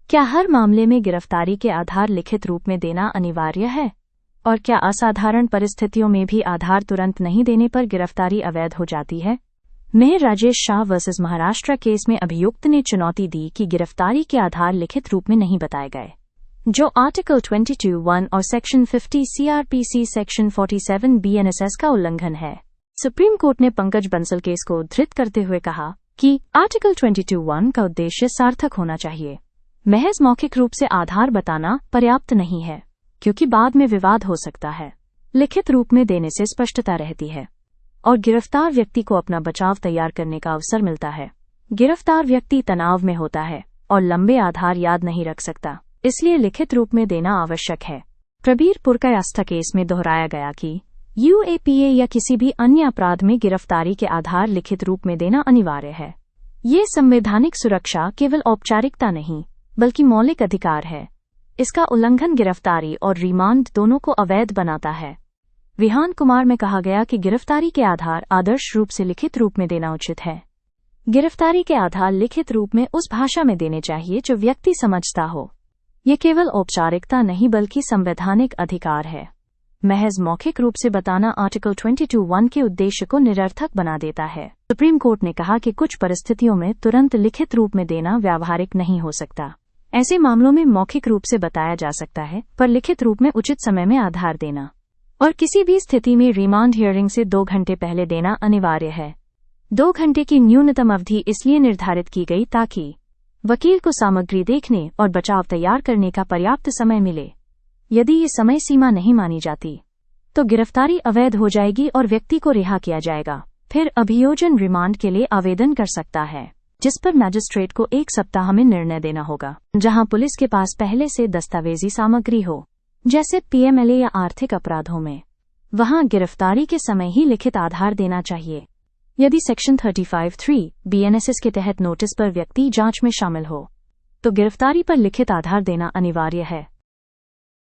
क्या हर मामले में गिरफ्तारी के आधार लिखित रूप में देना अनिवार्य है? और क्या असाधारण परिस्थितियों में भी आधार तुरंत नहीं देने पर गिरफ्तारी अवैध हो जाती है? Mayor Rajesh Shah versus Maharashtra case में अभियुक्त ने चुनौती दी कि गिरफ्तारी के आधार लिखित रूप में नहीं बताए गए, जो आर्टिकल 22(1) और सेक्शन 50 CRPC सेक्शन 47 BNSS का उल्लंघन है। सुप्रीम कोर्ट ने पंकज बंसल केस को उद्धृत करते हुए कहा कि आर्टिकल 22(1) का उद्देश्य सार्थक होना चाहिए। महज मौखिक रूप से आधार बताना पर्याप्त नहीं है, क्योंकि बाद में विवाद हो सकता है। लिखित रूप में देने से स्पष्टता रहती है और गिरफ्तार व्यक्ति को अपना बचाव तैयार करने का अवसर मिलता है। गिरफ्तार व्यक्ति तनाव में होता है और लंबे आधार याद नहीं रख सकता, इसलिए लिखित रूप में देना आवश्यक है। प्रबीर पुरकायस्थ केस में दोहराया गया कि UAPA या किसी भी अन्य अपराध में गिरफ्तारी के आधार लिखित रूप में देना अनिवार्य है। ये संवैधानिक सुरक्षा केवल औपचारिकता नहीं, बल्कि मौलिक अधिकार है। इसका उल्लंघन गिरफ्तारी और रिमांड दोनों को अवैध बनाता है। विहान कुमार में कहा गया कि गिरफ्तारी के आधार आदर्श रूप से लिखित रूप में देना उचित है। गिरफ्तारी के आधार लिखित रूप में उस भाषा में देने चाहिए जो व्यक्ति समझता हो। ये केवल औपचारिकता नहीं बल्कि संवैधानिक अधिकार है। महज मौखिक रूप से बताना आर्टिकल 22(1) के उद्देश्य को निरर्थक बना देता है। सुप्रीम कोर्ट ने कहा कि कुछ परिस्थितियों में तुरंत लिखित रूप में देना व्यावहारिक नहीं हो सकता। ऐसे मामलों में मौखिक रूप से बताया जा सकता है, पर लिखित रूप में उचित समय में आधार देना और किसी भी स्थिति में रिमांड हियरिंग से 2 घंटे पहले देना अनिवार्य है। 2 घंटे की न्यूनतम अवधि इसलिए निर्धारित की गई ताकि वकील को सामग्री देखने और बचाव तैयार करने का पर्याप्त समय मिले। यदि ये समय सीमा नहीं मानी जाती, तो गिरफ्तारी अवैध हो जाएगी और व्यक्ति को रिहा किया जाएगा। फिर अभियोजन रिमांड के लिए आवेदन कर सकता है, जिस पर मजिस्ट्रेट को 1 सप्ताह में निर्णय देना होगा, जहां पुलिस के पास पहले से दस्तावेजी सामग्री हो, जैसे PMLA या आर्थिक अपराधों में। वहां गिरफ्तारी के समय ही लिखित आधार देना चाहिए। यदि सेक्शन 35(3) BNSS के तहत नोटिस पर व्यक्ति जांच में शामिल हो, तो गिरफ्तारी पर लिखित आधार देना अनिवार्य है।